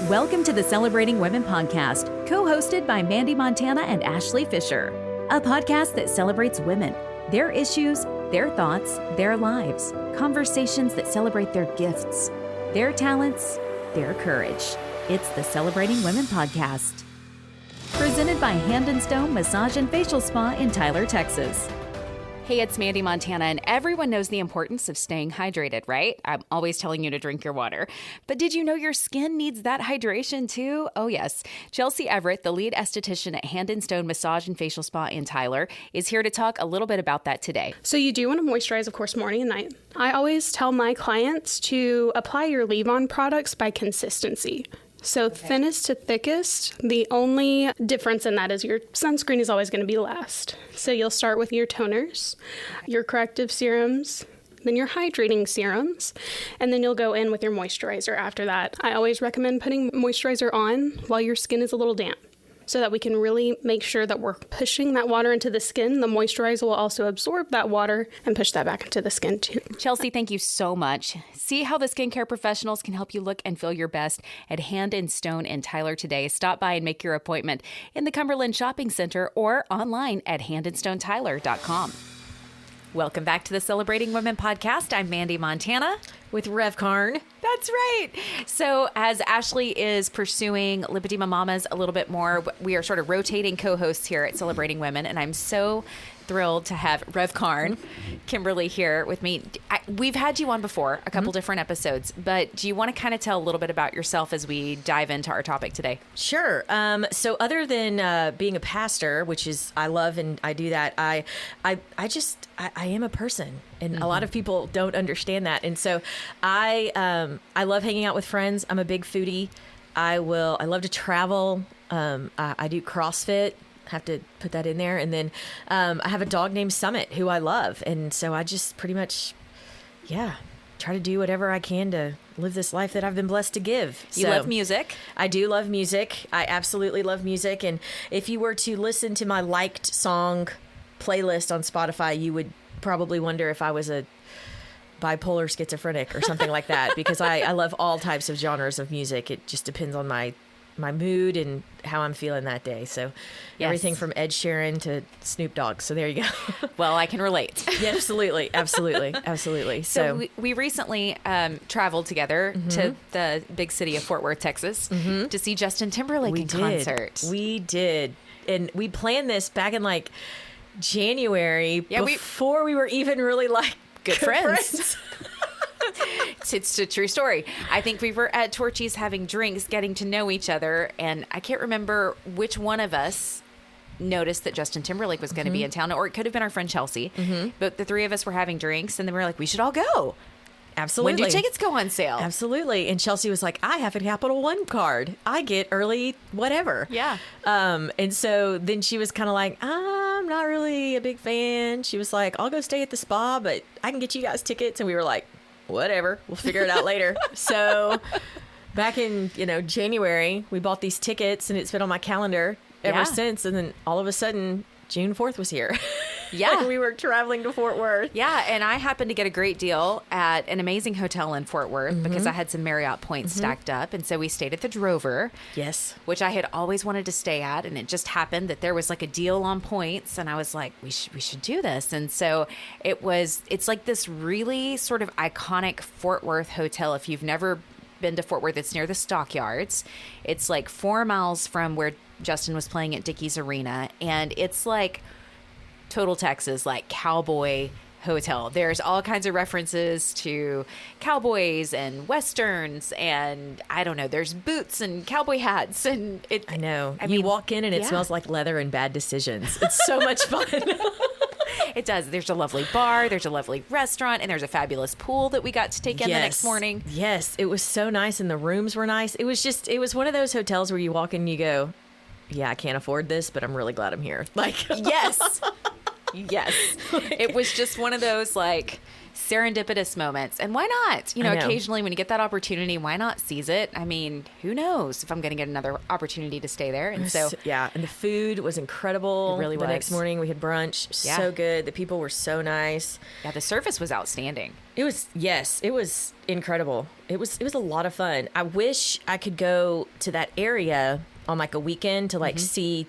Welcome to the Celebrating Women podcast, co-hosted by Mandee Montana and Ashley Fisher, a podcast that celebrates women, their issues, their thoughts, their lives, conversations that celebrate their gifts, their talents, their courage. It's the Celebrating Women podcast. Presented by Hand & Stone Massage and Facial Spa in Tyler, Texas. Hey, it's Mandee Montana, and everyone knows the importance of staying hydrated, right? I'm always telling you to drink your water. But did you know your skin needs that hydration too? Oh, yes. Chelsea Everett, the lead esthetician at Hand & Stone Massage and Facial Spa in Tyler, is here to talk a little bit about that today. So you do want to moisturize, of course, morning and night. I always tell my clients to apply your leave-on products by consistency. So thinnest to thickest, the only difference in that is your sunscreen is always going to be last. So you'll start with your toners, your corrective serums, then your hydrating serums, and then you'll go in with your moisturizer after that. I always recommend putting moisturizer on while your skin is a little damp, so that we can really make sure that we're pushing that water into the skin. The moisturizer will also absorb that water and push that back into the skin too. Chelsea, thank you so much. See how the skincare professionals can help you look and feel your best at Hand & Stone in Tyler today. Stop by and make your appointment in the Cumberland Shopping Center or online at handandstonetyler.com. Welcome back to the Celebrating Women podcast. I'm Mandee Montana. With Rev Carn. That's right. So as Ashley is pursuing Lipedema Mamas a little bit more, we are sort of rotating co-hosts here at Celebrating Women, and I'm so thrilled to have Rev Carn, Kimberly, here with me. We've had you on before, a couple different episodes, but do you want to kind of tell a little bit about yourself as we dive into our topic today? Sure. So other than being a pastor, which is I love and I do that, I am a person, and a lot of people don't understand that. And so I love hanging out with friends. I'm a big foodie. I love to travel. I do CrossFit. Have to put that in there. And then I have a dog named Summit who I love. And so I just pretty much, try to do whatever I can to live this life that I've been blessed to give. You love music? I do love music. I absolutely love music. And if you were to listen to my liked song playlist on Spotify, you would probably wonder if I was a bipolar schizophrenic or something like that, because I love all types of genres of music. It just depends on my mood and how I'm feeling that day. So everything from Ed Sheeran to Snoop Dogg. So there you go. Well, I can relate. Yeah, absolutely. Absolutely. Absolutely. So we recently traveled together to the big city of Fort Worth, Texas to see Justin Timberlake in concert. We did. And we planned this back in like January before we were even really like good friends. It's a true story. I think we were at Torchy's having drinks, getting to know each other, and I can't remember which one of us noticed that Justin Timberlake was going to be in town, or it could have been our friend Chelsea. But the three of us were having drinks, and then we were like, we should all go. Absolutely. When do tickets go on sale? Absolutely. And Chelsea was like, I have a Capital One card. I get early whatever. Yeah. And so then she was kind of like, I'm not really a big fan. She was like, I'll go stay at the spa, but I can get you guys tickets. And we were like, whatever, we'll figure it out later. So back in, January, we bought these tickets, and it's been on my calendar ever since. And then all of a sudden, June 4th was here. Yeah. We were traveling to Fort Worth. Yeah. And I happened to get a great deal at an amazing hotel in Fort Worth because I had some Marriott points stacked up. And so we stayed at the Drover. Yes. Which I had always wanted to stay at. And it just happened that there was like a deal on points. And I was like, we should do this. And so it's like this really sort of iconic Fort Worth hotel. If you've never been to Fort Worth, it's near the Stockyards. It's like 4 miles from where Justin was playing at Dickies Arena. And it's like total Texas, like cowboy hotel. There's all kinds of references to cowboys and westerns, and I don't know, there's boots and cowboy hats, and I know. You walk in and it smells like leather and bad decisions. It's so much fun. It does. There's a lovely bar, there's a lovely restaurant, and there's a fabulous pool that we got to take in the next morning. Yes, it was so nice, and the rooms were nice. It was one of those hotels where you walk in and you go, I can't afford this, but I'm really glad I'm here. Like, yes. Yes. It was just one of those like serendipitous moments. And why not? You know, occasionally when you get that opportunity, why not seize it? I mean, who knows if I'm going to get another opportunity to stay there. And so, yeah. And the food was incredible. It really was. The next morning we had brunch. Yeah. So good. The people were so nice. Yeah, the service was outstanding. It was, yes, it was incredible. It was a lot of fun. I wish I could go to that area on like a weekend to like see,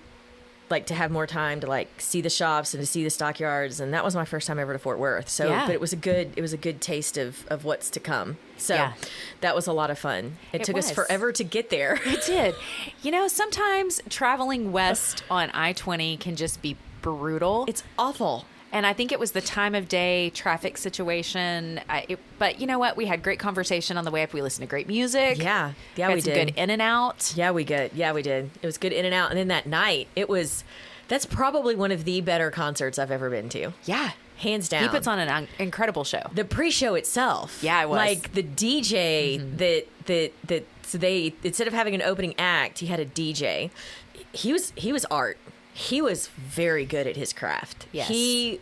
like to have more time to like see the shops and to see the stockyards. And that was my first time ever to Fort Worth. So, but it was a good taste of what's to come. So that was a lot of fun. It took us forever to get there. It did. You know, sometimes traveling west on I-20 can just be brutal. It's awful. And I think it was the time of day traffic situation. But you know what? We had great conversation on the way up. We listened to great music. Yeah, we had did. Some good in and out. Yeah, we did. It was good in and out. And then that night, that's probably one of the better concerts I've ever been to. Yeah. Hands down. He puts on an incredible show. The pre-show itself. Yeah, it was. Like the DJ so they, instead of having an opening act, he had a DJ. He was art. He was very good at his craft. Yes. He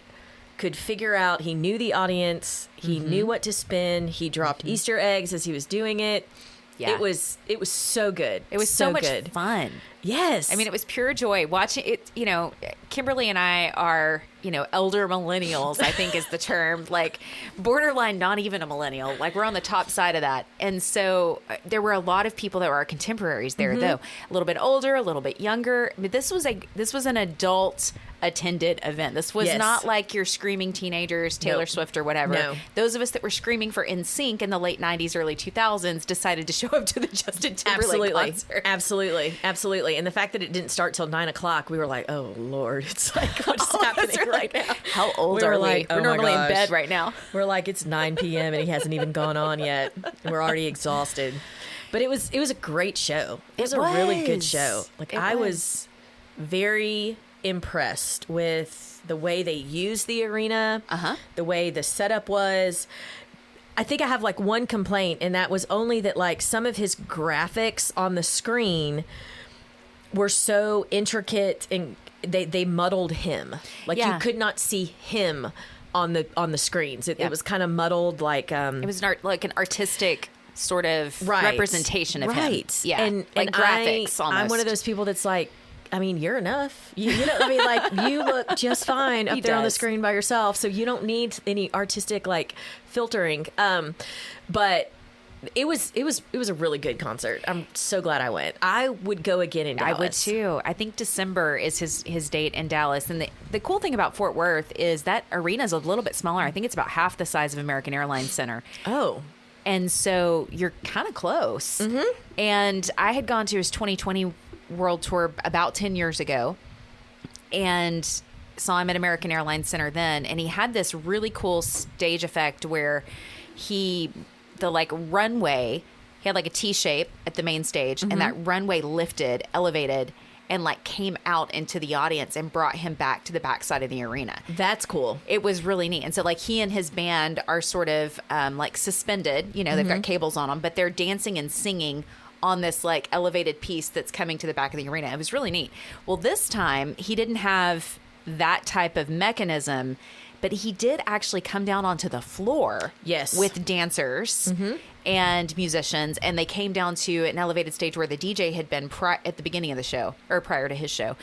could figure out, he knew the audience. He knew what to spin. He dropped Easter eggs as he was doing it. Yeah. It was so good. It was so much fun. Yes. I mean, it was pure joy watching it. You know, Kimberly and I are, you know, elder millennials, I think is the term, like borderline, not even a millennial. Like we're on the top side of that. And so there were a lot of people that were our contemporaries there, though. A little bit older, a little bit younger. But this was an adult attended event. This was not like your screaming teenagers, Taylor Swift or whatever. No. Those of us that were screaming for NSYNC in the late 90s, early 2000s decided to show up to the Justin Timberlake concert. Absolutely. And the fact that it didn't start till 9:00, we were like, oh Lord, it's like, what's happening right now? How old are we? Like, we're normally in bed right now. We're like, it's 9 p.m. and he hasn't even gone on yet. And we're already exhausted. But it was a great show. It was a really good show. Like I was very impressed with the way they used the arena, the way the setup was. I think I have like one complaint, and that was only that like some of his graphics on the screen were so intricate and they muddled him. Like you could not see him on the screens. It was kind of muddled, like it was like an artistic sort of representation of him. Yeah, and graphics. Almost. I'm one of those people that's like, I mean, you're enough. You know, I mean, like you look just fine up there on the screen by yourself, so you don't need any artistic like filtering. But it was a really good concert. I'm so glad I went. I would go again in Dallas. I would too. I think December is his date in Dallas. And the cool thing about Fort Worth is that arena is a little bit smaller. I think it's about half the size of American Airlines Center. Oh. And so you're kind of close. And I had gone to his 2020 World Tour about 10 years ago and saw him at American Airlines Center then. And he had this really cool stage effect where the like runway, he had like a T shape at the main stage, and that runway lifted, elevated, and like came out into the audience and brought him back to the backside of the arena. That's cool. It was really neat. And so like he and his band are sort of like suspended, you know, they've got cables on them, but they're dancing and singing on this like elevated piece that's coming to the back of the arena. It was really neat. Well, this time he didn't have that type of mechanism, but he did actually come down onto the floor with dancers and musicians, and they came down to an elevated stage where the DJ had been at the beginning of the show, or prior to his show,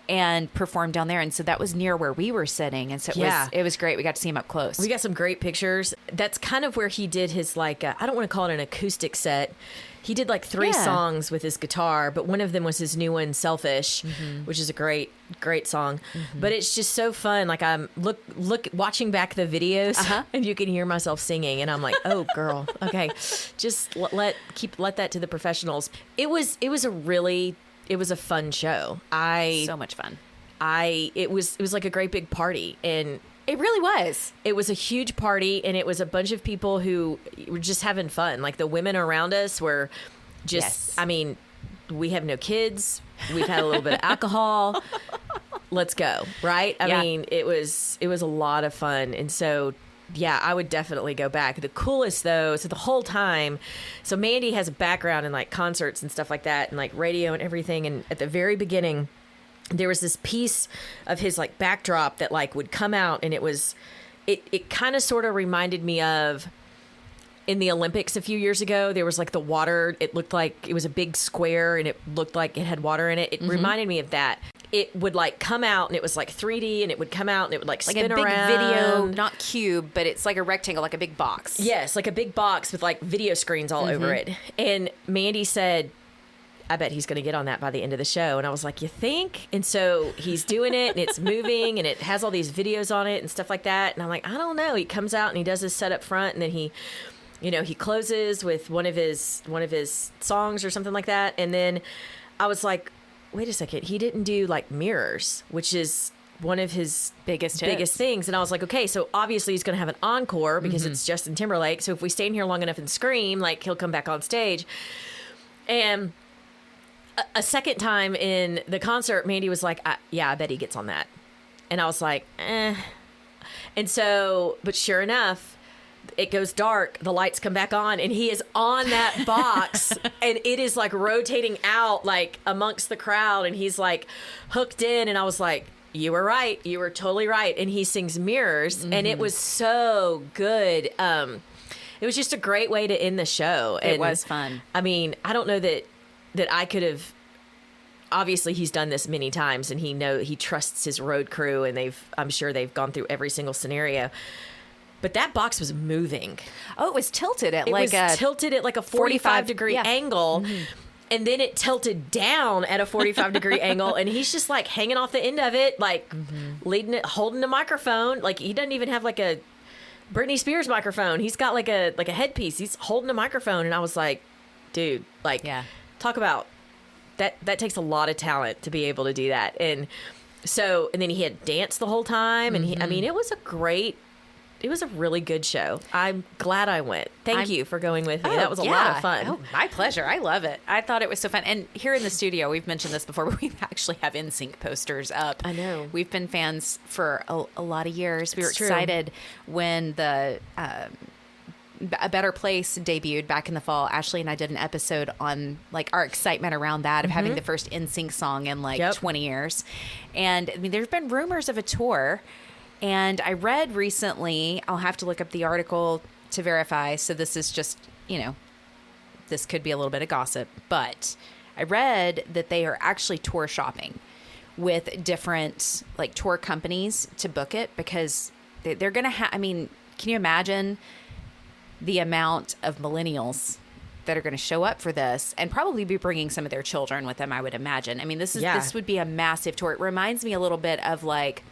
and performed down there. And so that was near where we were sitting, and so it was great. We got to see him up close. We got some great pictures. That's kind of where he did his like I don't want to call it an acoustic set. He did like 3 songs with his guitar, but one of them was his new one, Selfish, which is a great song. But it's just so fun. Like I'm watching back the videos and you can hear myself singing and I'm like, oh girl, okay. Just let that to the professionals. It was a fun show. So much fun. It was like a great big party, and it really was. It was a huge party, and it was a bunch of people who were just having fun. Like the women around us were just, I mean, we have no kids. We've had a little bit of alcohol. Let's go. Right. I mean, it was a lot of fun. And so, yeah, I would definitely go back. The coolest though, so the whole time, so Mandee has a background in like concerts and stuff like that, and like radio and everything. And at the very beginning, there was this piece of his like backdrop that like would come out, and it was it kind of sort of reminded me of in the Olympics a few years ago. There was like the water. It looked like it was a big square and it looked like it had water in it. It reminded me of that. It would like come out and it was like 3D and it would come out and it would like spin a big around. video, not cube, but it's like a rectangle, like a big box. Yes, like a big box with like video screens all over it. And Mandee said, I bet he's going to get on that by the end of the show. And I was like, you think? And so he's doing it and it's moving and it has all these videos on it and stuff like that. And I'm like, I don't know. He comes out and he does his set up front and then he closes with one of his songs or something like that. And then I was like, wait a second, he didn't do like mirrors, which is one of his biggest things. And I was like, okay, so obviously he's going to have an encore because it's Justin Timberlake. So if we stay in here long enough and scream, like he'll come back on stage. And a second time in the concert, Mandee was like, I bet he gets on that. And I was like, eh. And so, but sure enough, it goes dark, the lights come back on, and he is on that box, and it is like rotating out like amongst the crowd, and he's like hooked in, and I was like, you were right. You were totally right. And he sings Mirrors, and it was so good. It was just a great way to end the show. It was fun. I mean, I don't know that I could have. Obviously, he's done this many times, and he trusts his road crew, and I'm sure they've gone through every single scenario. But that box was moving. Oh, it was tilted at tilted at like a 45-degrey angle. And then it tilted down at a 45-degree angle. And he's just like hanging off the end of it, like leading it, holding the microphone. Like he doesn't even have like a Britney Spears microphone. He's got like a headpiece. He's holding a microphone. And I was like, dude, like talk about that. That takes a lot of talent to be able to do that. And so, and then he had danced the whole time. And it was a really good show. I'm glad I went. Thank you for going with me. That was a lot of fun. Oh, my pleasure. I love it. I thought it was so fun. And here in the studio, we've mentioned this before, but we actually have NSYNC posters up. I know. We've been fans for a lot of years. We were It's true. excited when the A Better Place debuted back in the fall. Ashley and I did an episode on like our excitement around that, of having the first NSYNC song in like 20 years. And I mean, there's been rumors of a tour. And I read recently, I'll have to look up the article to verify. So this is just, this could be a little bit of gossip. But I read that they are actually tour shopping with different like tour companies to book it, because they're going to have, I mean, can you imagine the amount of millennials that are going to show up for this, and probably be bringing some of their children with them, I would imagine. I mean, this would be a massive tour. It reminds me a little bit of like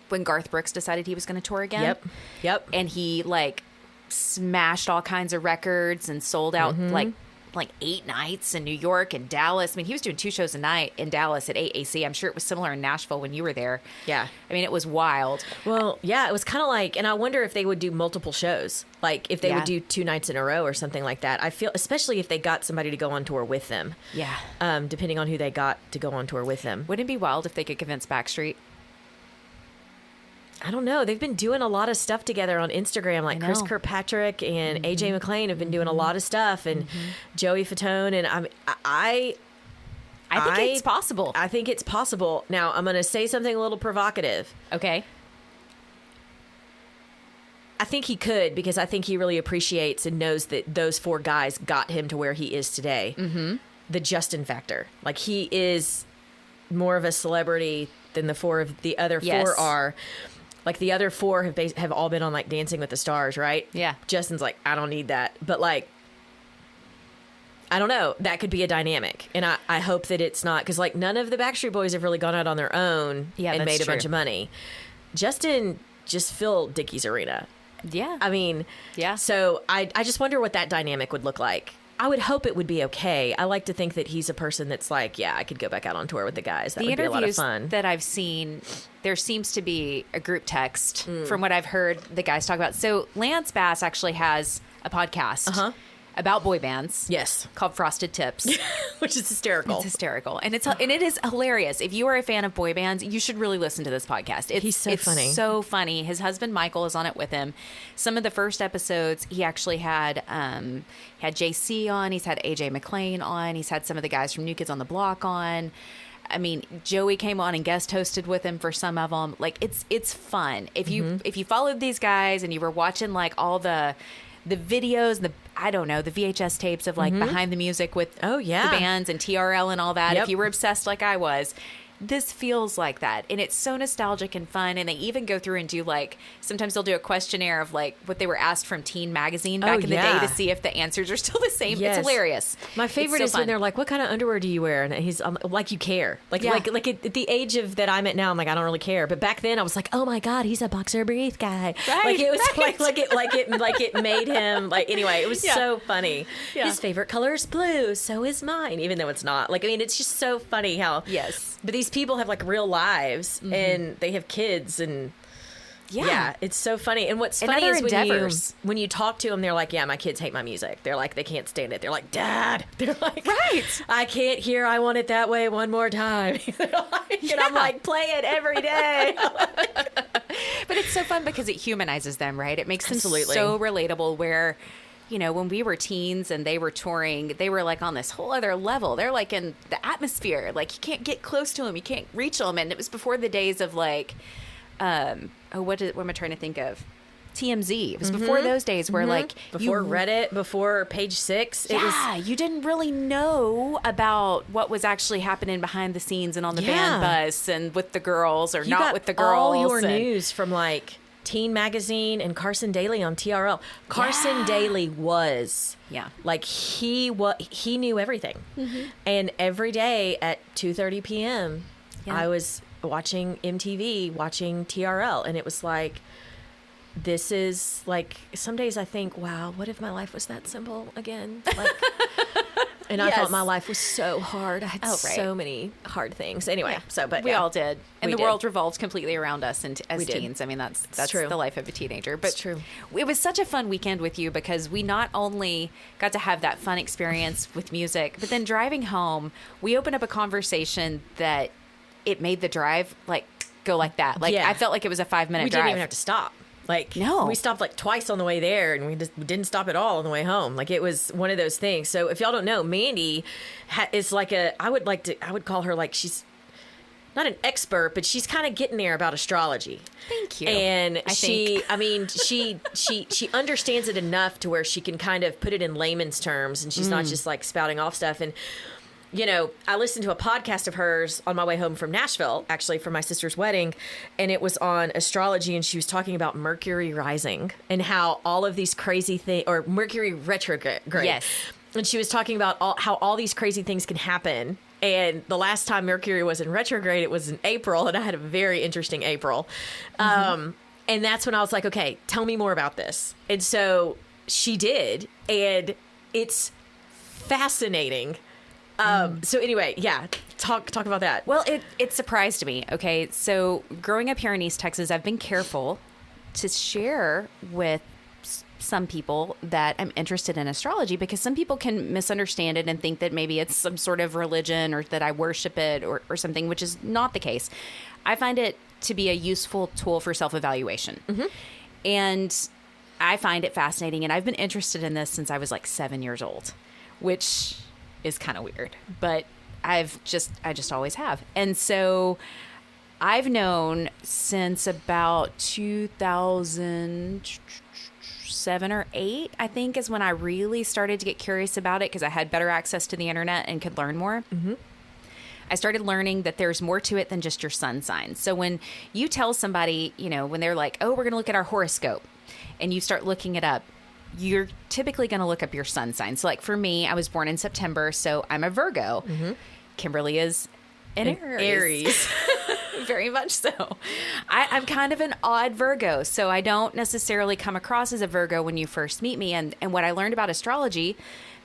when Garth Brooks decided he was going to tour again. Yep. And he like smashed all kinds of records and sold out like 8 nights in New York and Dallas. I mean, he was doing 2 shows a night in Dallas at AAC. I'm sure it was similar in Nashville when you were there. Yeah. I mean, it was wild. Well, yeah, it was kind of like, and I wonder if they would do multiple shows, like if they would do 2 nights in a row or something like that. I feel, especially if they got somebody to go on tour with them. Yeah. Depending on who they got to go on tour with them. Wouldn't it be wild if they could convince Backstreet? I don't know. They've been doing a lot of stuff together on Instagram. Like Chris Kirkpatrick and AJ McLean have been doing a lot of stuff, and Joey Fatone. And I think it's possible. I think it's possible. Now, I'm going to say something a little provocative. Okay. I think he could, because I think he really appreciates and knows that those 4 guys got him to where he is today. Mm-hmm. The Justin factor. Like, he is more of a celebrity than the other 4 are. Like, the other 4 have all been on, like, Dancing with the Stars, right? Yeah. Justin's like, I don't need that. But, like, I don't know. That could be a dynamic. And I hope that it's not. Because, like, none of the Backstreet Boys have really gone out on their own and made a bunch of money. Justin just filled Dickies Arena. Yeah. I mean, so I just wonder what that dynamic would look like. I would hope it would be okay. I like to think that he's a person that's like, yeah, I could go back out on tour with the guys. That would be a lot of fun. The interviews that I've seen, there seems to be a group text from what I've heard the guys talk about. So Lance Bass actually has a podcast about boy bands. Yes. Called Frosted Tips. Which is hysterical. It's hysterical. And it is hilarious. If you are a fan of boy bands, you should really listen to this podcast. He's so funny. It's so funny. His husband Michael is on it with him. Some of the first episodes, he actually had JC on. He's had AJ McLean on. He's had some of the guys from New Kids on the Block on. I mean, Joey came on and guest hosted with him for some of them. Like it's fun. If you followed these guys and you were watching like all the videos, the VHS tapes of like behind the music with the bands and TRL and all that. If you were obsessed like I was, this feels like that. And it's so nostalgic and fun. And they even go through and do like, sometimes they'll do a questionnaire of like what they were asked from Teen Magazine back in the day to see if the answers are still the same. Yes. It's hilarious. My favorite is when they're like, what kind of underwear do you wear? And he's like, you care. Like at the age of that I'm at now, I'm like, I don't really care. But back then I was like, oh my God, he's a boxer brief guy. Right. Like it was like it made him like, anyway, it was so funny. Yeah. His favorite color is blue. So is mine, even though it's not. Like, I mean, it's just so funny how, but these people have like real lives and they have kids and it's so funny. And what's funny is when you talk to them, they're like, yeah, my kids hate my music. They're like, they can't stand it. They're like, Dad. They're like, right. I can't hear I Want It That Way one more time. And I'm like, play it every day. But it's so fun because it humanizes them, right? It makes them so relatable where, you know, when we were teens and they were touring, they were like on this whole other level. They're like in the atmosphere. Like you can't get close to them. You can't reach them. And it was before the days of like, what am I trying to think of? TMZ. It was before those days where like before Reddit, before Page 6. You didn't really know about what was actually happening behind the scenes and on the band bus and with the girls or you not with the girls. All your news from like Teen Magazine and Carson Daly on TRL. Carson Daly was like he knew everything. And every day at 2:30 p.m. I was watching MTV, watching TRL, and it was like, this is like, some days I think, wow, what if my life was that simple again? Like, and I thought my life was so hard. I had so many hard things. Anyway, but we all did. And the world revolved completely around us and as teens. I mean, that's true. The life of a teenager. But it's true. It was such a fun weekend with you because we not only got to have that fun experience with music, but then driving home, we opened up a conversation that it made the drive like go like that. Like I felt like it was a 5-minute drive. We didn't even have to stop. Like, no, we stopped like twice on the way there and we didn't stop at all on the way home. Like it was one of those things. So if y'all don't know, Mandee is like I would call her like, she's not an expert, but she's kind of getting there about astrology. Thank you. And she understands it enough to where she can kind of put it in layman's terms and she's not just like spouting off stuff. And you know, I listened to a podcast of hers on my way home from Nashville, actually, for my sister's wedding, and it was on astrology, and she was talking about Mercury rising and how all of these crazy things, or Mercury retrograde. Yes. And she was talking about how all these crazy things can happen. And the last time Mercury was in retrograde, it was in April, and I had a very interesting April. And that's when I was like, okay, tell me more about this. And so she did, and it's fascinating. So anyway, talk about that. Well, it surprised me. Okay. So growing up here in East Texas, I've been careful to share with some people that I'm interested in astrology because some people can misunderstand it and think that maybe it's some sort of religion or that I worship it or something, which is not the case. I find it to be a useful tool for self-evaluation. And I find it fascinating. And I've been interested in this since I was like 7 years old, which is kind of weird, but I just always have. And so I've known since about 2007 or 8, I think, is when I really started to get curious about it because I had better access to the internet and could learn more. I started learning that there's more to it than just your sun sign. So when you tell somebody, you know, when they're like, oh, we're going to look at our horoscope, and you start looking it up, you're typically going to look up your sun sign. So like for me, I was born in September, so I'm a Virgo. Kimberly is an Aries. Very much so. I'm kind of an odd Virgo, so I don't necessarily come across as a Virgo when you first meet me. And what I learned about astrology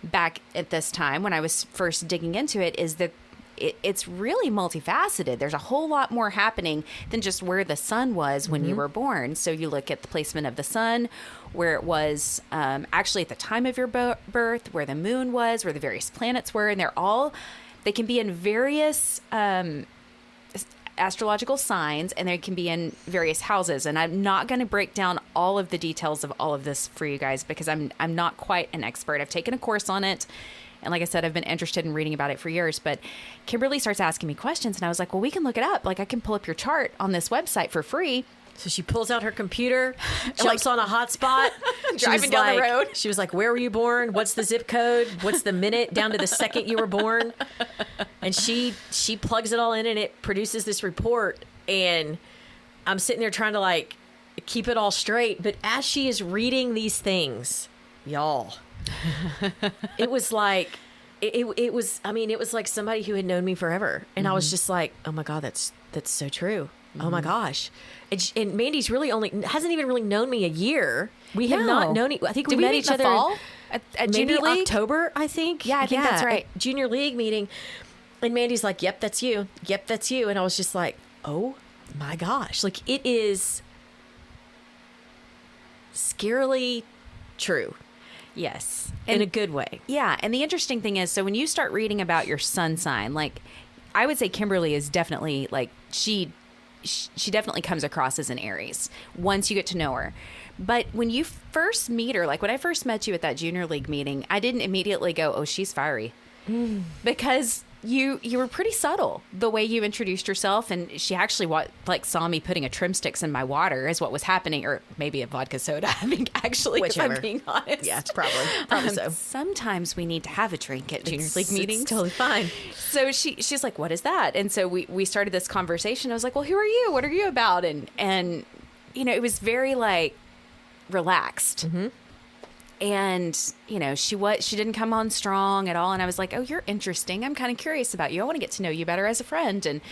back at this time when I was first digging into it is that it's really multifaceted. There's a whole lot more happening than just where the sun was when you were born. So you look at the placement of the sun, where it was actually at the time of your birth, where the moon was, where the various planets were, and they can be in various astrological signs, and they can be in various houses. And I'm not going to break down all of the details of all of this for you guys because I'm not quite an expert. I've taken a course on it, And like I said, I've been interested in reading about it for years, but Kimberly starts asking me questions and I was like, well, we can look it up. Like I can pull up your chart on this website for free. So she pulls out her computer, jumps on a hotspot, driving down the road. She was like, where were you born? What's the zip code? What's the minute down to the second you were born? And she plugs it all in and it produces this report. And I'm sitting there trying to like keep it all straight. But as she is reading these things, y'all, it was like, it was like somebody who had known me forever. And I was just like, oh my God, that's so true. Oh my gosh. And Mandee's hasn't even really known me a year. We have not known. I think we met each other fall at Junior League? October, I think. Yeah, I think that's right. Junior League meeting. And Mandee's like, yep, that's you. Yep, that's you. And I was just like, oh my gosh. Like it is scarily true. Yes. In a good way. Yeah. And the interesting thing is, so when you start reading about your sun sign, like I would say Kimberly is definitely like, she definitely comes across as an Aries once you get to know her. But when you first meet her, like when I first met you at that Junior League meeting, I didn't immediately go, oh, she's fiery. Because you were pretty subtle the way you introduced yourself. And she actually saw me putting a trim sticks in my water is what was happening, or maybe a vodka soda. I mean, actually, whichever. If I'm being honest. Yeah, it's probably so. Sometimes we need to have a drink at Junior League meetings. It's totally fine. So she's like, what is that? And so we started this conversation. I was like, well, who are you? What are you about? And you know, it was very like relaxed. Mm-hmm. And, you know, she didn't come on strong at all. And I was like, oh, you're interesting. I'm kind of curious about you. I want to get to know you better as a friend. And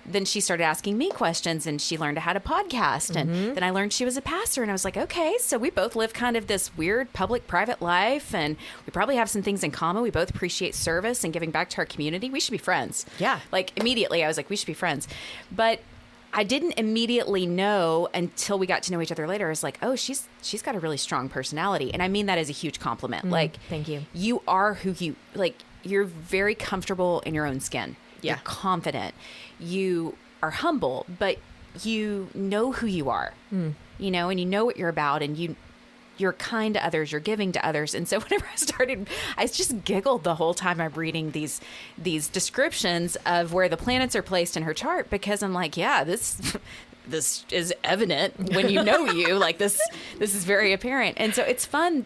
then she started asking me questions and she learned how to podcast. And then I learned she was a pastor. And I was like, okay, so we both live kind of this weird public private life. And we probably have some things in common. We both appreciate service and giving back to our community. We should be friends. Yeah. Like immediately I was like, we should be friends. But I didn't immediately know until we got to know each other later. I was like, oh, she's got a really strong personality. And I mean that as a huge compliment. Like, thank you. You are who you, like, you're very comfortable in your own skin. Yeah. You're confident. You are humble, but you know who you are, you know, and you know what you're about, and you're kind to others, you're giving to others. And so whenever I just giggled the whole time I'm reading these descriptions of where the planets are placed in her chart, because I'm like, yeah, this is evident when you know you, like this is very apparent. And so it's fun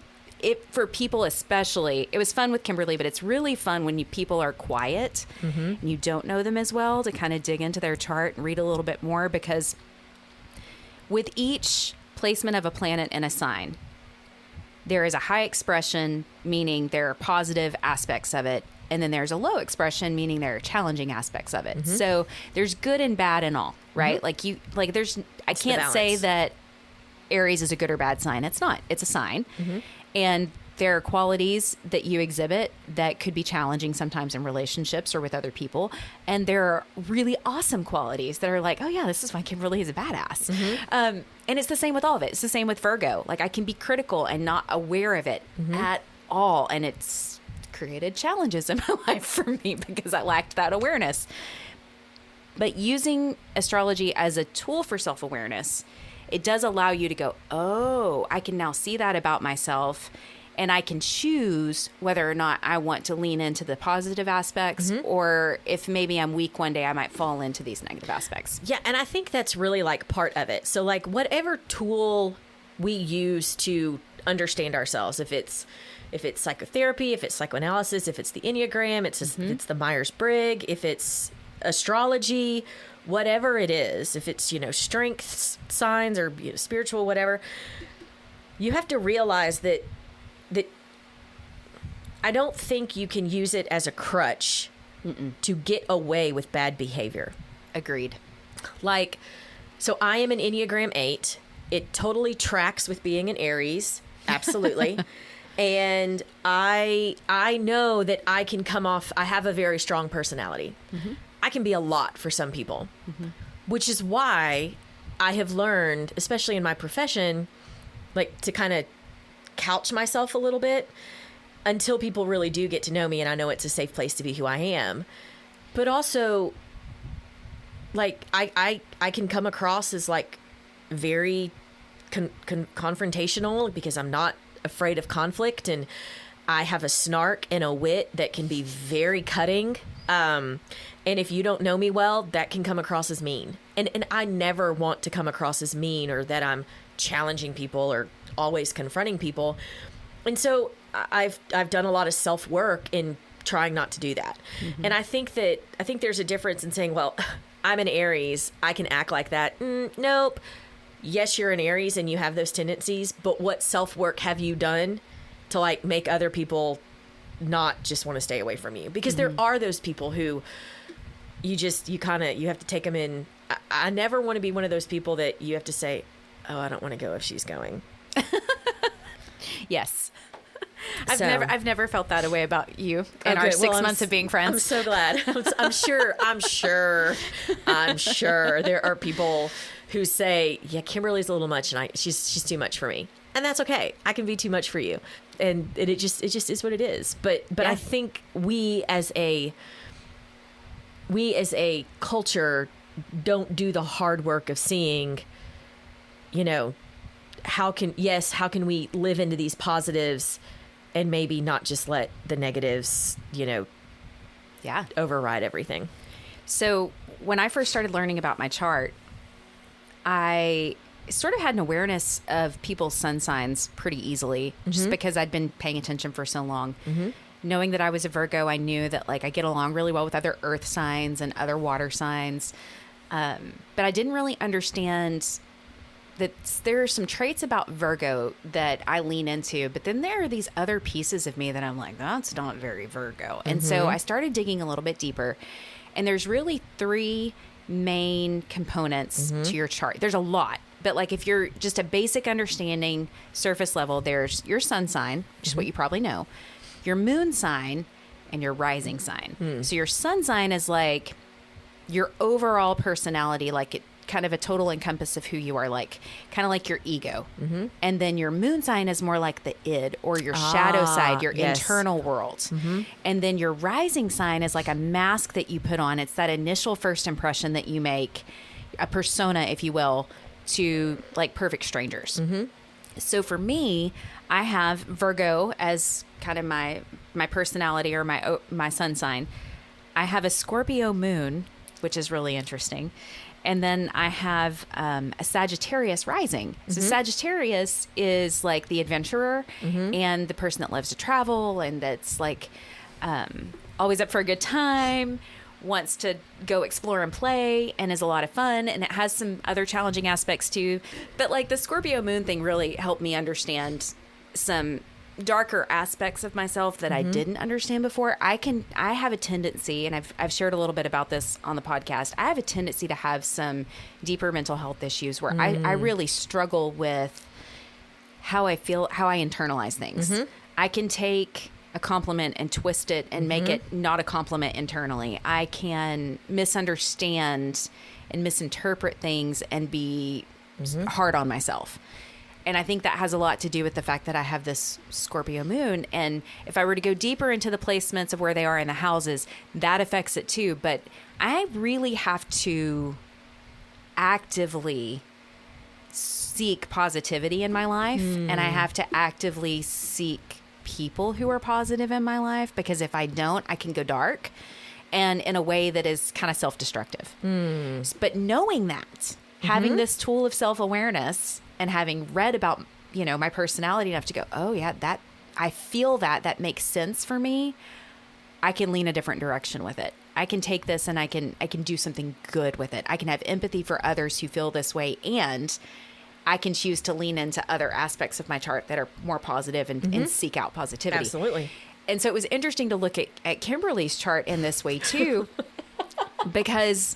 for people, especially. It was fun with Kimberly, but it's really fun when people are quiet and you don't know them as well, to kind of dig into their chart and read a little bit more, because with each placement of a planet in a sign, there is a high expression, meaning there are positive aspects of it. And then there's a low expression, meaning there are challenging aspects of it. So there's good and bad in all, right? I can't say that Aries is a good or bad sign. It's not. It's a sign. And there are qualities that you exhibit that could be challenging sometimes in relationships or with other people. And there are really awesome qualities that are like, oh yeah, this is why Kimberly is a badass. And it's the same with all of it. It's the same with Virgo. Like I can be critical and not aware of it at all. And it's created challenges in my life for me because I lacked that awareness. But using astrology as a tool for self-awareness, it does allow you to go, oh, I can now see that about myself. And I can choose whether or not I want to lean into the positive aspects, or if maybe I'm weak one day, I might fall into these negative aspects. Yeah, and I think that's really like part of it. So like whatever tool we use to understand ourselves, if it's psychotherapy, if it's psychoanalysis, if it's the Enneagram, it's the Myers-Briggs, if it's astrology, whatever it is, if it's, you know, strengths, signs, or, you know, spiritual, whatever, you have to realize that I don't think you can use it as a crutch to get away with bad behavior. Agreed. Like, so I am an Enneagram 8. It totally tracks with being an Aries. Absolutely. And I know that I can come off, I have a very strong personality. I can be a lot for some people, which is why I have learned, especially in my profession, like to kind of couch myself a little bit until people really do get to know me and I know it's a safe place to be who I am. But also, like, I can come across as like very confrontational because I'm not afraid of conflict, and I have a snark and a wit that can be very cutting. And if you don't know me well, that can come across as mean. And I never want to come across as mean or that I'm challenging people or always confronting people. And so I've done a lot of self-work in trying not to do that. Mm-hmm. And I think there's a difference in saying, well, I'm an Aries, I can act like that. Nope. Yes, you're an Aries and you have those tendencies, but what self-work have you done to like make other people not just want to stay away from you? Because there are those people who you have to take them in. I never want to be one of those people that you have to say, oh, I don't want to go if she's going. Yes. I've never felt that way about you in our 6 months of being friends. I'm so glad. I'm sure there are people who say, yeah, Kimberly's a little much and she's too much for me. And that's okay. I can be too much for you. And it just is what it is. But I think we as a culture don't do the hard work of seeing, how can we live into these positives and maybe not just let the negatives, override everything. So when I first started learning about my chart, I sort of had an awareness of people's sun signs pretty easily, just because I'd been paying attention for so long. Mm-hmm. Knowing that I was a Virgo, I knew that like I get along really well with other earth signs and other water signs. But I didn't really understand that there are some traits about Virgo that I lean into, but then there are these other pieces of me that I'm like, that's not very Virgo. And so I started digging a little bit deeper, and there's really 3 main components to your chart. There's a lot, but like if you're just a basic understanding, surface level, there's your sun sign, which is what you probably know, your moon sign, and your rising sign. So your sun sign is like your overall personality, like it kind of a total encompass of who you are, like kind of like your ego. And then your moon sign is more like the id or your shadow side, your internal world. And then your rising sign is like a mask that you put on. It's that initial first impression that you make, a persona, if you will, to like perfect strangers. So for me, I have Virgo as kind of my personality or my sun sign. I have a Scorpio moon, which is really interesting. And then I have a Sagittarius rising. So Sagittarius is like the adventurer and the person that loves to travel and that's like always up for a good time, wants to go explore and play, and is a lot of fun. And it has some other challenging aspects too. But like the Scorpio moon thing really helped me understand some darker aspects of myself that I didn't understand before. I have a tendency, and I've shared a little bit about this on the podcast. I have a tendency to have some deeper mental health issues where I really struggle with how I feel, how I internalize things. I can take a compliment and twist it and make it not a compliment internally. I can misunderstand and misinterpret things and be hard on myself. And I think that has a lot to do with the fact that I have this Scorpio moon. And if I were to go deeper into the placements of where they are in the houses, that affects it too. But I really have to actively seek positivity in my life. And I have to actively seek people who are positive in my life, because if I don't, I can go dark and in a way that is kind of self-destructive. But knowing that, having this tool of self-awareness and having read about, my personality enough to go, oh yeah, that I feel that makes sense for me. I can lean a different direction with it. I can take this and I can do something good with it. I can have empathy for others who feel this way, and I can choose to lean into other aspects of my chart that are more positive and seek out positivity. Absolutely. And so it was interesting to look at Kimberly's chart in this way too, because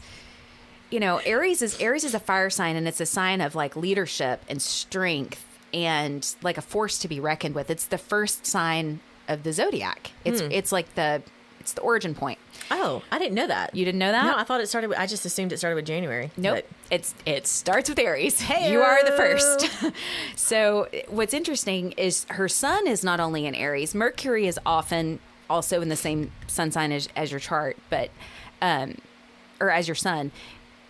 Aries is a fire sign, and it's a sign of like leadership and strength and like a force to be reckoned with. It's the first sign of the zodiac. It's like the origin point. Oh, I didn't know that. You didn't know that? No, I just assumed it started with January. Nope. It starts with Aries. Hey, you are the first. So what's interesting is her sun is not only in Aries. Mercury is often also in the same sun sign as your chart, but or as your sun.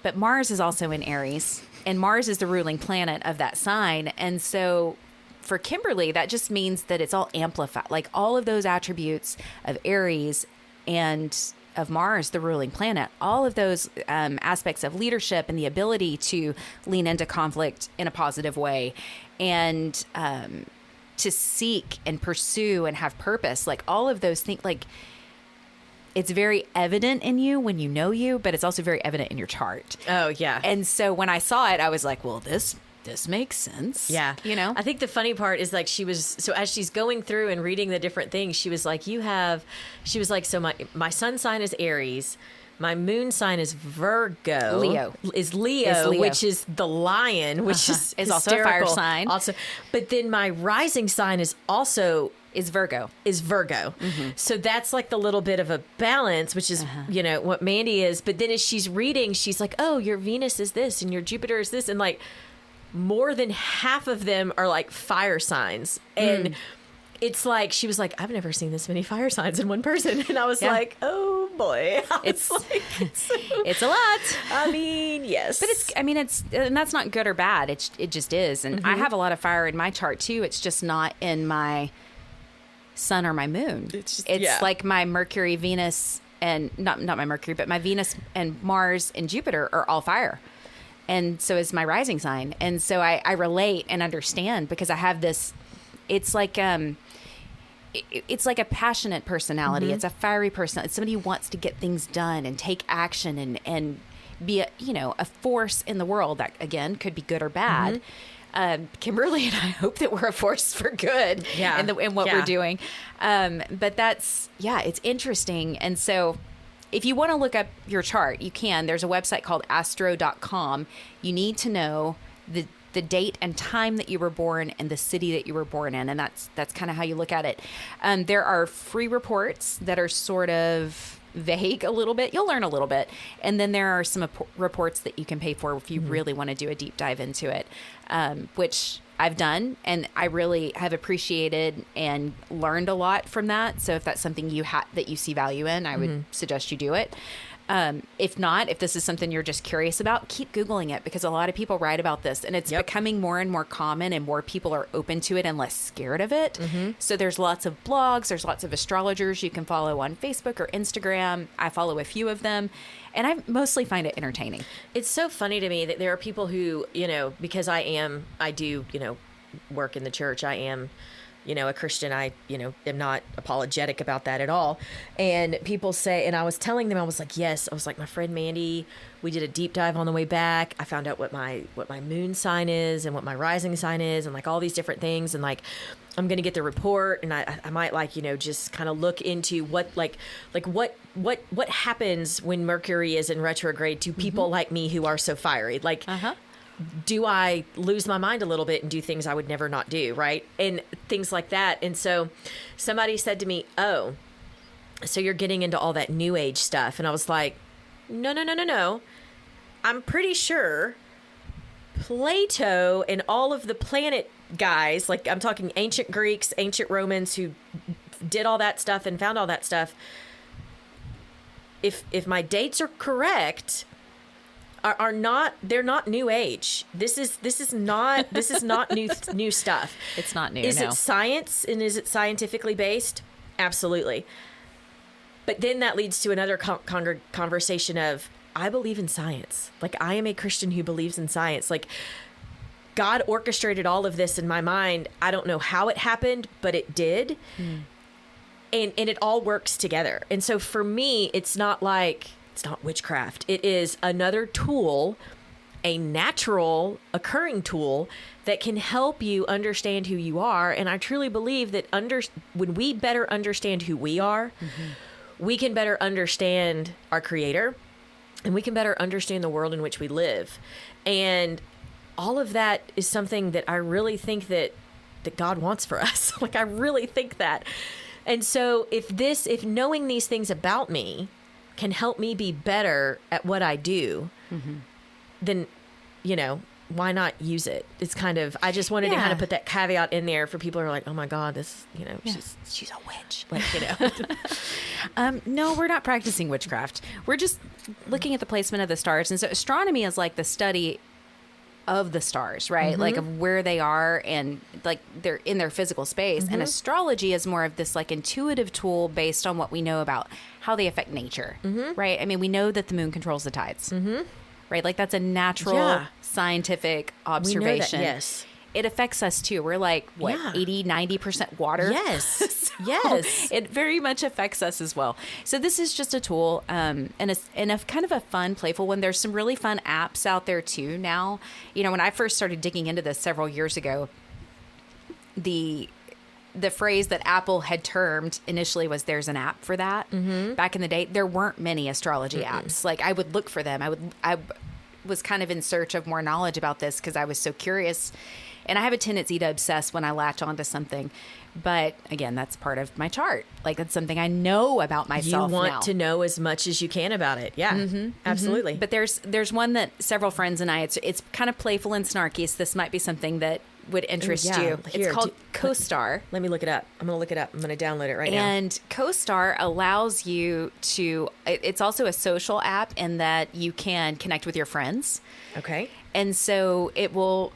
But Mars is also in Aries, and Mars is the ruling planet of that sign. And so for Kimberly, that just means that it's all amplified. Like all of those attributes of Aries and of Mars, the ruling planet, all of those aspects of leadership and the ability to lean into conflict in a positive way and to seek and pursue and have purpose, like all of those things, like it's very evident in you when you know you, but it's also very evident in your chart. Oh, yeah. And so when I saw it, I was like, well, this makes sense. Yeah. You know? I think the funny part is like so as she's going through and reading the different things, she was like, so my sun sign is Aries. My moon sign is Virgo. Leo, which is the lion, which is also a fire sign. Also, but then my rising sign is also Virgo. Mm-hmm. So that's like the little bit of a balance, which is, what Mandee is. But then as she's reading, she's like, oh, your Venus is this and your Jupiter is this. And like more than half of them are like fire signs. And it's like, she was like, I've never seen this many fire signs in one person. And I was like, oh boy. It's a lot. I mean, yes. But and that's not good or bad. It just is. And I have a lot of fire in my chart too. It's just not in my sun or my moon. It's like my Mercury, Venus, and not my Mercury, but my Venus and Mars and Jupiter are all fire. And so is my rising sign. And so I relate and understand because I have this, it's like a passionate personality. It's a fiery person. It's somebody who wants to get things done and take action and be a force in the world that again could be good or bad. Kimberly and I hope that we're a force for good in what we're doing. But it's interesting. And so if you want to look up your chart, you can. There's a website called astro.com. You need to know the date and time that you were born and the city that you were born in. And that's kind of how you look at it. There are free reports that are sort of vague a little bit. You'll learn a little bit. And then there are some reports that you can pay for if you really want to do a deep dive into it, which I've done. And I really have appreciated and learned a lot from that. So if that's something that you see value in, I would suggest you do it. If not, if this is something you're just curious about, keep Googling it because a lot of people write about this and it's becoming more and more common and more people are open to it and less scared of it. So there's lots of blogs, there's lots of astrologers you can follow on Facebook or Instagram. I follow a few of them and I mostly find it entertaining. It's so funny to me that there are people who, because I do work in the church. I am a Christian. I, am not apologetic about that at all. And people say, and I was telling them, I was like, my friend Mandee, we did a deep dive on the way back. I found out what my moon sign is and what my rising sign is and like all these different things. And like, I'm going to get the report and I might just kind of look into what happens when Mercury is in retrograde to people like me who are so fiery. Like, do I lose my mind a little bit and do things I would never not do, right? And things like that. And so somebody said to me, oh, so you're getting into all that new age stuff. And I was like, no. I'm pretty sure Plato and all of the planet guys, like I'm talking ancient Greeks, ancient Romans who did all that stuff and found all that stuff. If my dates are correct, they're not new age. This is not new stuff. It's not new. Is it science and is it scientifically based? Absolutely. But then that leads to another conversation of I believe in science. Like I am a Christian who believes in science. Like God orchestrated all of this in my mind. I don't know how it happened, but it did. And it all works together. And so for me, it's not witchcraft. It is another tool, a natural occurring tool that can help you understand who you are. And I truly believe that when we better understand who we are, we can better understand our Creator and we can better understand the world in which we live. And all of that is something that I really think that God wants for us. Like I really think that. And so if knowing these things about me can help me be better at what I do, then, why not use it? It's kind of, I just wanted to kind of put that caveat in there for people who are like, oh my God, this, she's a witch. Like, no, we're not practicing witchcraft. We're just looking at the placement of the stars. And so astronomy is like the study of the stars, right? Like of where they are and like they're in their physical space. And astrology is more of this like intuitive tool based on what we know about how they affect nature, right? I mean, we know that the moon controls the tides, right? Like that's a natural scientific observation. We know that, yes. It affects us too. We're like, what, 80, 90% water? Yes. So yes. It very much affects us as well. So this is just a tool and a kind of a fun, playful one. There's some really fun apps out there too now. You know, when I first started digging into this several years ago, the phrase that Apple had termed initially was there's an app for that. Back in the day, there weren't many astrology apps. Like I would look for them. I was kind of in search of more knowledge about this because I was so curious. And I have a tendency to obsess when I latch onto something. But again, that's part of my chart. Like that's something I know about myself now. You want to know as much as you can about it. Yeah, absolutely. But there's one that several friends and I, it's kind of playful and snarky. So this might be something that would interest you. Here, it's called CoStar. Let me look it up. I'm going to look it up. I'm going to download it right now. And CoStar allows you to, it's also a social app in that you can connect with your friends. Okay. And so it will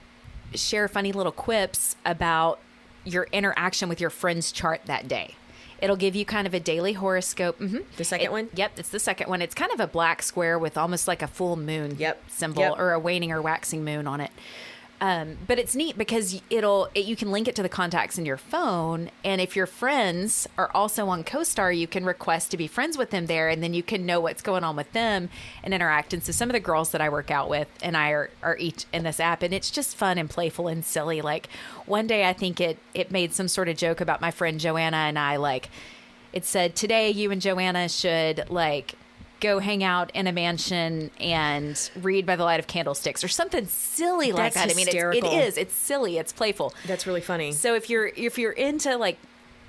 share funny little quips about your interaction with your friend's chart that day. It'll give you kind of a daily horoscope. The second one? Yep, it's the second one. It's kind of a black square with almost like a full moon symbol or a waning or waxing moon on it. But it's neat because you can link it to the contacts in your phone. And if your friends are also on CoStar, you can request to be friends with them there. And then you can know what's going on with them and interact. And so some of the girls that I work out with and I are each in this app. And it's just fun and playful and silly. Like one day I think it made some sort of joke about my friend Joanna and I. Like it said, today you and Joanna should like go hang out in a mansion and read by the light of candlesticks or something silly like that. Hysterical. I mean, it's silly. It's playful. That's really funny. So if you're into like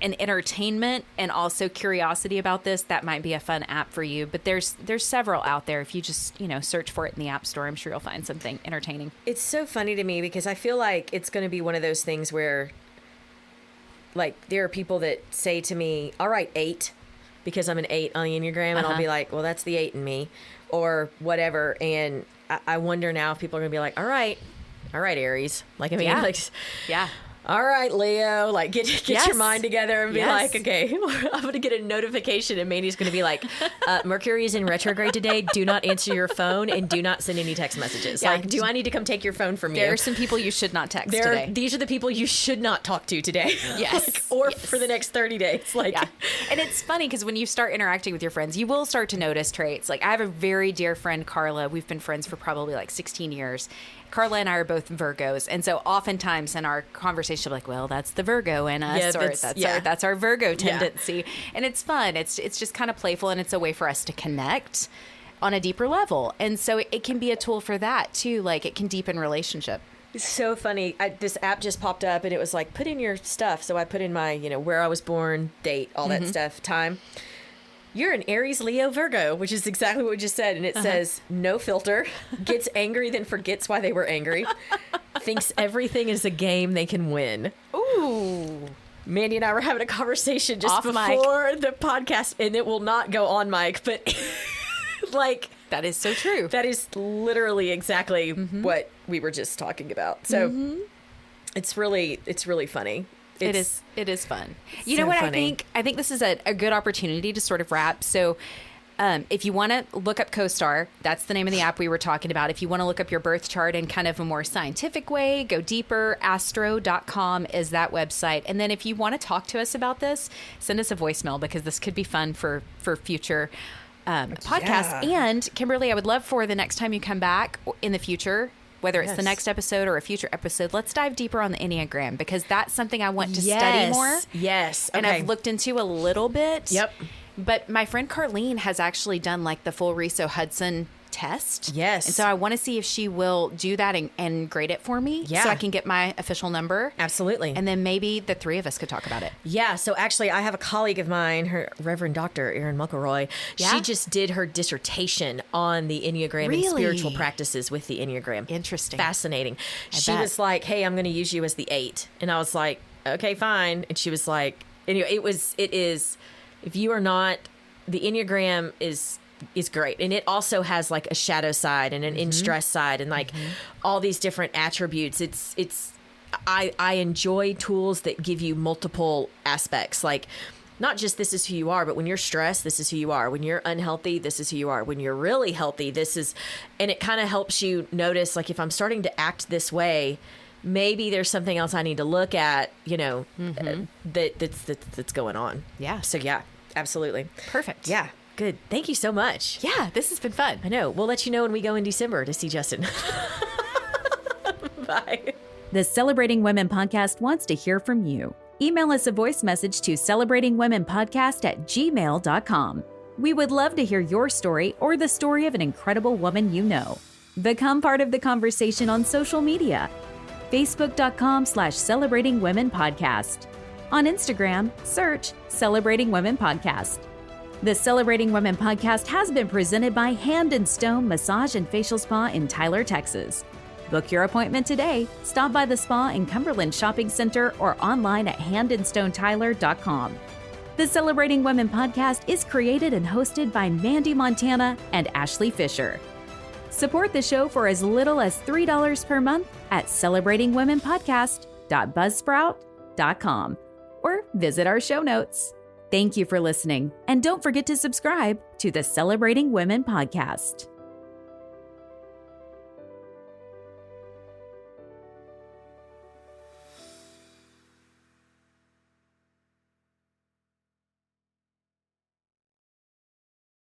an entertainment and also curiosity about this, that might be a fun app for you. But there's several out there. If you just, search for it in the App Store, I'm sure you'll find something entertaining. It's so funny to me because I feel like it's going to be one of those things where like there are people that say to me, all right, 8. Because I'm an 8 on the Enneagram, and I'll be like, well, that's the 8 in me, or whatever. And I wonder now if people are going to be like, all right, Aries. Like, I mean, all right, Leo, like get your mind together and be like, okay, I'm going to get a notification and Mandy's going to be like, Mercury is in retrograde today. Do not answer your phone and do not send any text messages. Yeah. Like, do I need to come take your phone from you? There are some people you should not text today. These are the people you should not talk to today. Yes. Or for the next 30 days. Like, And it's funny because when you start interacting with your friends, you will start to notice traits. Like I have a very dear friend, Carla. We've been friends for probably like 16 years. Carla and I are both Virgos. And so oftentimes in our conversation, we're like, well, that's the Virgo in us, or that's our Virgo tendency. Yeah. And it's fun. It's just kind of playful, and it's a way for us to connect on a deeper level. And so it can be a tool for that too. Like it can deepen relationship. It's so funny. This app just popped up and it was like, put in your stuff. So I put in my, where I was born, date, all that stuff, time. You're an Aries, Leo, Virgo, which is exactly what we just said. And it says, no filter, gets angry, then forgets why they were angry, thinks everything is a game they can win. Ooh. Mandy and I were having a conversation just before the podcast, and it will not go on mic, but like... That is so true. That is literally exactly what we were just talking about. So it's really funny. It is fun. You know what? Funny. I think this is a good opportunity to sort of wrap. So if you want to look up CoStar, that's the name of the app we were talking about. If you want to look up your birth chart in kind of a more scientific way, go deeper, astro.com is that website. And then if you want to talk to us about this, send us a voicemail because this could be fun for future podcast. And Kimberly, I would love for the next time you come back in the future, whether it's the next episode or a future episode, let's dive deeper on the Enneagram because that's something I want to study more. Yes. Okay. And I've looked into a little bit. Yep. But my friend Carlene has actually done like the full Riso Hudson test. Yes. And so I want to see if she will do that and grade it for me so I can get my official number. Absolutely. And then maybe the three of us could talk about it. Yeah. So actually I have a colleague of mine, her Reverend Dr. Erin Muckleroy. Yeah? She just did her dissertation on the Enneagram and spiritual practices with the Enneagram. Interesting. Fascinating. She was like, hey, I'm going to use you as the 8. And I was like, okay, fine. And she was like, anyway, it is, if you are not, the Enneagram is is great. And it also has like a shadow side and an in stress side and like all these different attributes. I enjoy tools that give you multiple aspects, like not just this is who you are, but when you're stressed, this is who you are. When you're unhealthy, this is who you are. When you're really healthy, this is, and it kind of helps you notice, like, if I'm starting to act this way, maybe there's something else I need to look at, that's going on. Yeah. So yeah, absolutely. Perfect. Yeah. Good. Thank you so much. Yeah, this has been fun. I know. We'll let you know when we go in December to see Justin. Bye. The Celebrating Women podcast wants to hear from you. Email us a voice message to celebratingwomenpodcast@gmail.com. We would love to hear your story or the story of an incredible woman you know. Become part of the conversation on social media. Facebook.com/celebratingwomenpodcast. On Instagram, search Celebrating Women Podcast. The Celebrating Women podcast has been presented by Hand and Stone Massage and Facial Spa in Tyler, Texas. Book your appointment today. Stop by the spa in Cumberland Shopping Center or online at handandstonetyler.com. The Celebrating Women podcast is created and hosted by Mandee Montana and Ashley Fisher. Support the show for as little as $3 per month at celebratingwomenpodcast.buzzsprout.com or visit our show notes. Thank you for listening, and don't forget to subscribe to the Celebrating Women podcast.